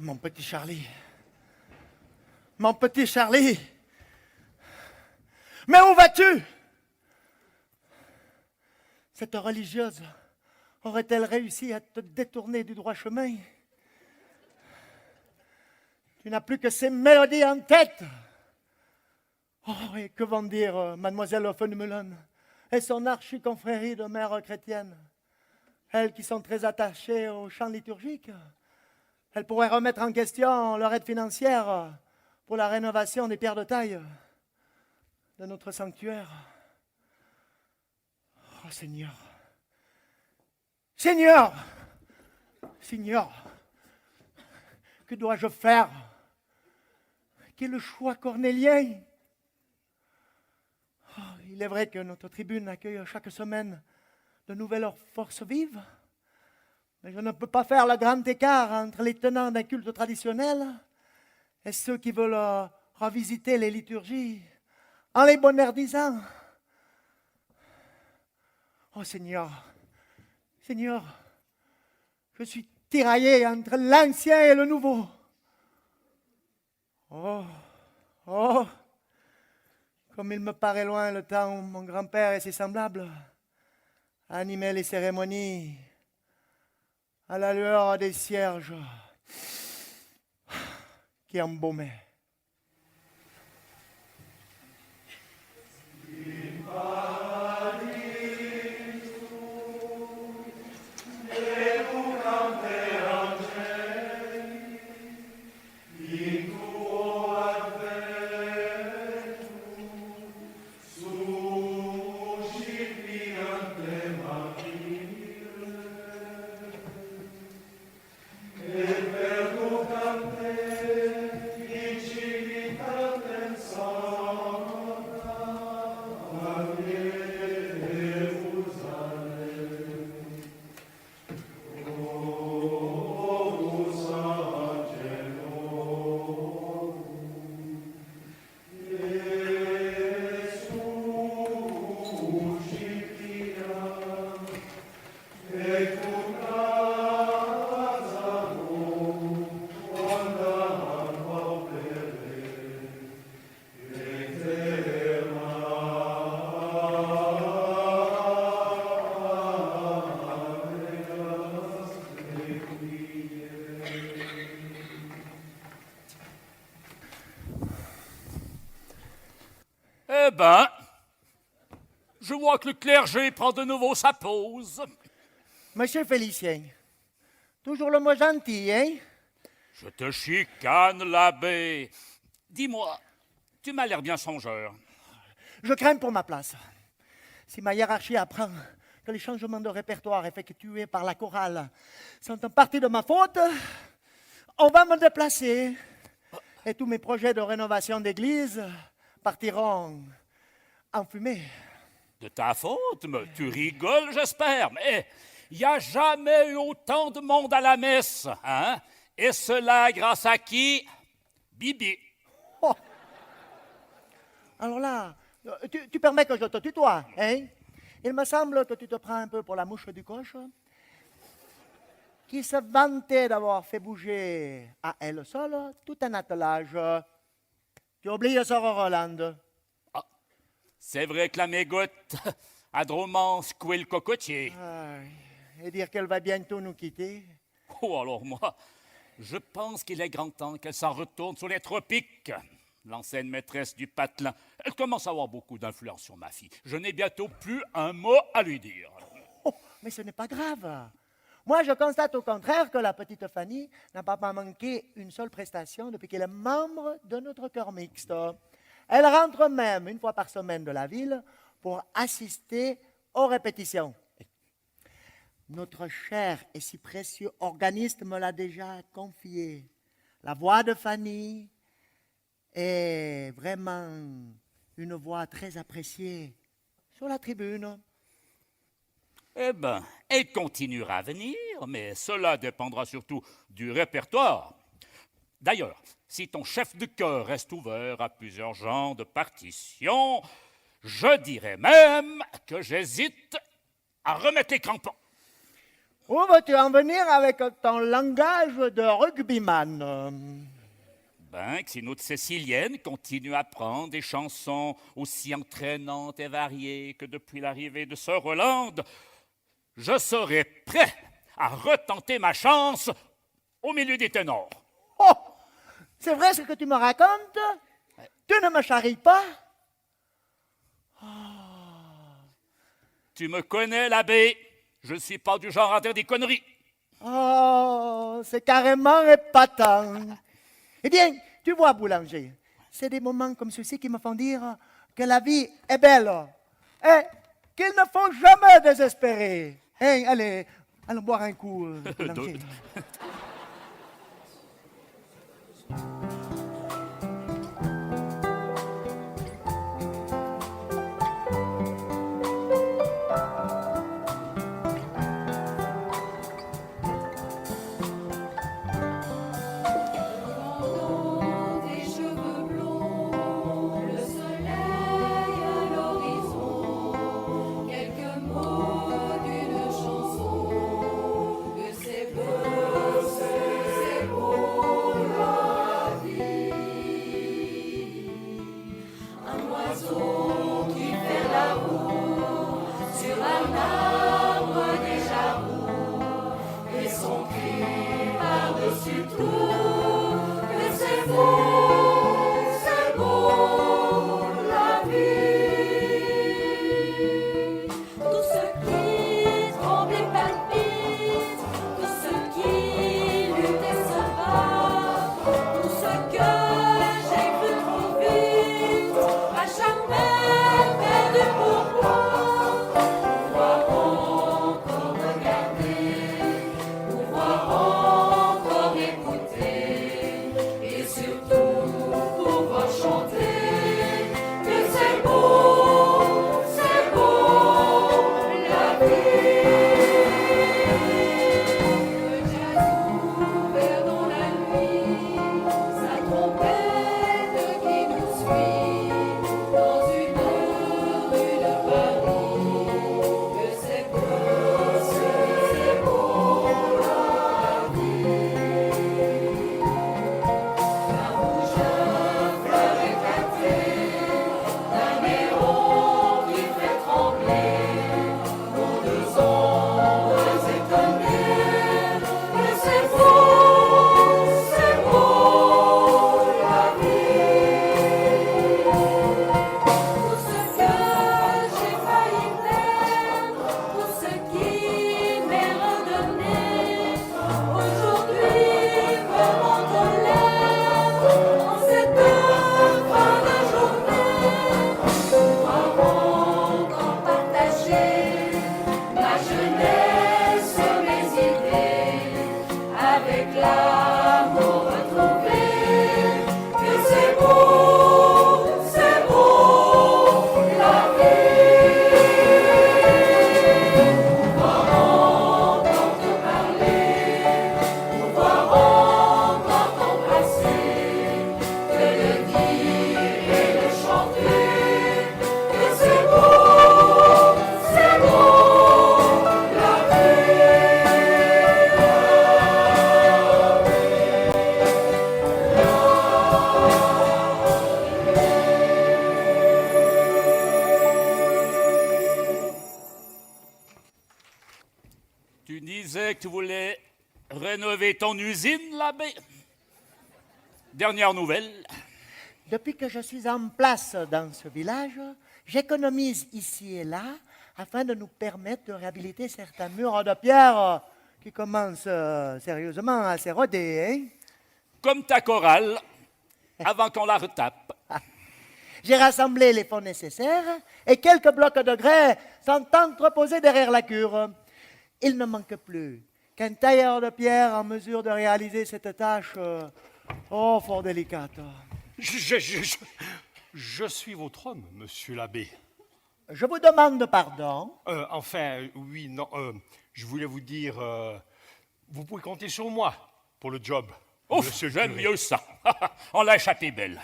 Mon petit Charlie. Mon petit Charlie. Mais où vas-tu? Cette religieuse aurait-elle réussi à te détourner du droit chemin? Tu n'as plus que ces mélodies en tête. Oh, et que vont dire mademoiselle Offenmullen et son archiconfrérie de mères chrétiennes? Elles qui sont très attachées au chant liturgique. Elles pourraient remettre en question leur aide financière pour la rénovation des pierres de taille de notre sanctuaire. Oh Seigneur, Seigneur, Seigneur, que dois-je faire? Quel choix cornélien? Oh, il est vrai que notre tribune accueille chaque semaine de nouvelles forces vives, mais je ne peux pas faire le grand écart entre les tenants d'un culte traditionnel et ceux qui veulent revisiter les liturgies en les bonherdisant. Oh Seigneur, Seigneur, je suis tiraillé entre l'ancien et le nouveau. Oh, oh, comme il me paraît loin le temps où mon grand-père et ses semblables animaient les cérémonies à la lueur des cierges qui embaumaient. Eh ben, je vois que le clergé prend de nouveau sa pause. Monsieur Félicien, toujours le mot gentil, hein? Je te chicane, l'abbé. Dis-moi, tu m'as l'air bien songeur. Je crains pour ma place. Si ma hiérarchie apprend que les changements de répertoire effectués par la chorale sont en partie de ma faute, on va me déplacer. Et tous mes projets de rénovation d'église partiront en fumée. De ta faute, mais tu rigoles, j'espère. Mais il n'y a jamais eu autant de monde à la messe, hein? Et cela grâce à qui? Bibi. Oh. Alors là, tu permets que je te tutoie, hein? Il me semble que tu te prends un peu pour la mouche du coche, qui se vantait d'avoir fait bouger à elle seule tout un attelage. Tu oublies, sœur Rolande. Ah, c'est vrai que la mégotte a drôlement secoué le cocotier. Et dire qu'elle va bientôt nous quitter. Oh, alors moi, je pense qu'il est grand temps qu'elle s'en retourne sur les tropiques. L'ancienne maîtresse du patelin, elle commence à avoir beaucoup d'influence sur ma fille. Je n'ai bientôt plus un mot à lui dire. Oh, mais ce n'est pas grave. Moi, je constate au contraire que la petite Fanny n'a pas manqué une seule prestation depuis qu'elle est membre de notre chœur mixte. Elle rentre même une fois par semaine de la ville pour assister aux répétitions. Notre cher et si précieux organiste me l'a déjà confié. La voix de Fanny est vraiment une voix très appréciée sur la tribune. Eh bien, elle continuera à venir, mais cela dépendra surtout du répertoire. D'ailleurs, si ton chef de chœur reste ouvert à plusieurs genres de partitions, je dirais même que j'hésite à remettre les crampons. Où veux-tu en venir avec ton langage de rugbyman? Ben, que si notre Cécilienne continue à prendre des chansons aussi entraînantes et variées que depuis l'arrivée de Sir Roland, je serai prêt à retenter ma chance au milieu des ténors. Oh! C'est vrai ce que tu me racontes? Tu ne me charries pas? Tu me connais, l'abbé. Je ne suis pas du genre à dire des conneries. Oh, c'est carrément épatant. Eh bien, tu vois, Boulanger, c'est des moments comme ceux-ci qui me font dire que la vie est belle et qu'il ne faut jamais désespérer. Hein, allez, allons boire un coup, Boulanger. Des cheveux blonds, le soleil à l'horizon, quelques mots d'une chanson, que c'est beau la vie. Un oiseau qui fait la roue sur un arbre déjà roux, et son cri par-dessus tout, que c'est beau la vie. Tout ce qui tremble et palpite, tout ce qui lutte et se bat, tout ce que j'ai cru trop vite, à jamais perdu pour moi. Pouvoir encore regarder, pouvoir encore écouter, et surtout pouvoir chanter, que c'est beau la vie. Le jazz ouvert dans la nuit, sa trompette qui nous suit dans une rue de Paris, que c'est beau la vie. Un rougeur fleur éclatée, d'un héros qui fait trembler nos deux ombres étonnées, que c'est beau la vie. Tout ce que j'ai failli perdre, tout ce qui m'est redonné, aujourd'hui me monte aux lèvres en cette fin de journée. Pouvoir encore partager ma jeunesse, mes idées, avec l'amour retrouvé, que c'est beau la vie. Pouvoir encore te parler, pouvoir encore t'embrasser, que le dire et le chanter, que c'est beau la Tu disais que tu voulais rénover ton usine, l'abbé. Dernière nouvelle. Depuis que je suis en place dans ce village, j'économise ici et là afin de nous permettre de réhabiliter certains murs de pierre qui commencent sérieusement à s'éroder. Hein? Comme ta chorale, avant qu'on la retape. J'ai rassemblé les fonds nécessaires et quelques blocs de grès sont entreposés derrière la cure. Il ne manque plus qu'un tailleur de pierre en mesure de réaliser cette tâche fort délicate. Je suis votre homme, monsieur l'abbé. Je vous demande pardon. Oui, non, je voulais vous dire, vous pouvez compter sur moi pour le job. Ouf, monsieur le j'aime curé. mieux ça. On l'a échappé belle.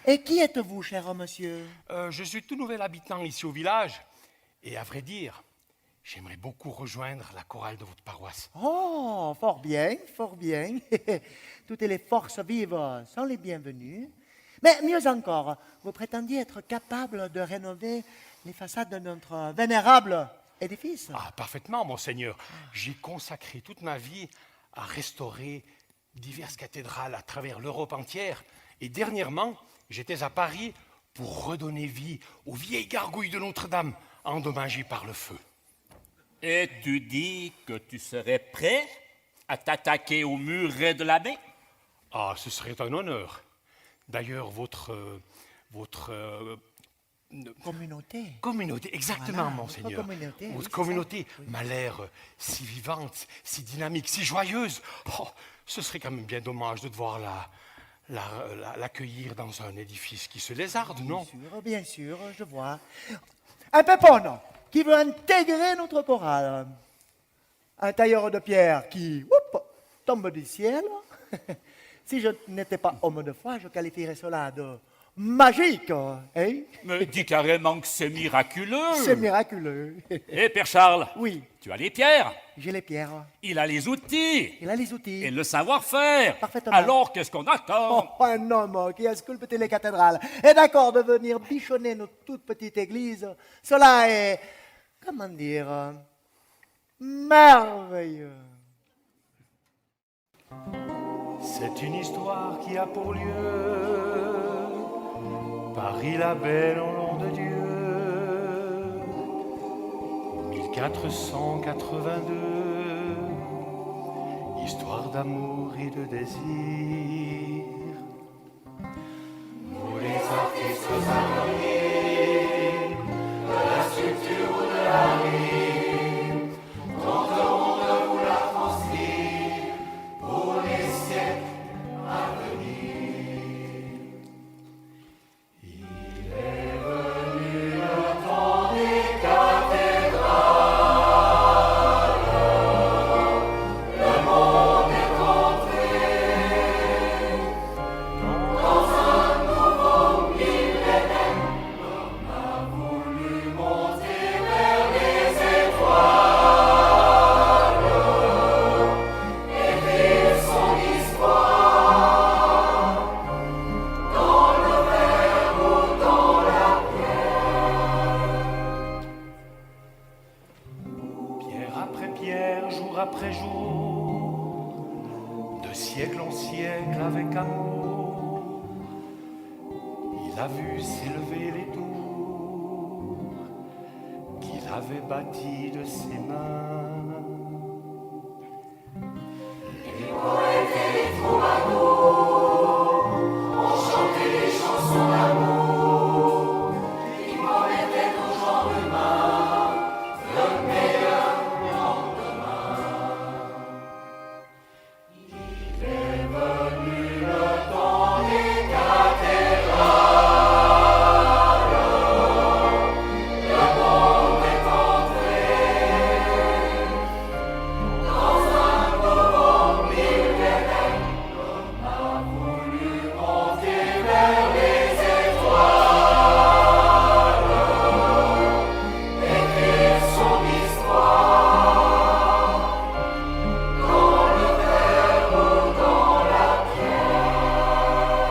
Et qui êtes-vous, cher monsieur? Je suis tout nouvel habitant ici au village, et à vrai dire, j'aimerais beaucoup rejoindre la chorale de votre paroisse. Oh, fort bien, fort bien. Toutes les forces vives sont les bienvenues. Mais mieux encore, vous prétendiez être capable de rénover les façades de notre vénérable édifice. Ah, parfaitement, monseigneur. J'ai consacré toute ma vie à restaurer diverses cathédrales à travers l'Europe entière. Et dernièrement, j'étais à Paris pour redonner vie aux vieilles gargouilles de Notre-Dame endommagées par le feu. Et tu dis que tu serais prêt à t'attaquer au muret de l'abbé? Ah, ce serait un honneur. D'ailleurs, votre Communauté. communauté, exactement, Voilà, monseigneur. votre communauté, oui, Votre c'est communauté m'a l'air si vivante, si dynamique, si joyeuse. Oh, ce serait quand même bien dommage de devoir l'accueillir dans un édifice qui se lézarde, non? Bien sûr, je vois. Un pépon qui veut intégrer notre chorale. Un tailleur de pierre qui tombe du ciel. Si je n'étais pas homme de foi, je qualifierais cela de magique. Hein? Me dis carrément que c'est miraculeux. C'est miraculeux. Et Père Charles, Oui, tu as les pierres, j'ai les pierres. il a les outils Il a les outils. et le savoir-faire. Parfaitement. Alors qu'est-ce qu'on attend? Oh, un homme qui a sculpté les cathédrales est d'accord de venir bichonner notre toute petite église. Cela est, comment dire, merveilleux. C'est une histoire qui a pour lieu Paris la belle au nom de Dieu. 1482, histoire d'amour et de désir. Nous les artistes abonnés de la sculpture ou de la rime tenterons de vous la transcrire pour les siècles à venir. Il est venu le temps des cathédrales, le monde est entré dans un nouveau millénaire. L'homme a voulu monter vers les étoiles, écrire son histoire dans le verre ou dans la pierre. Pierre après pierre, jour après jour, de siècle en siècle avec amour, il a vu s'élever les tours qu'il avait bâties de ses mains.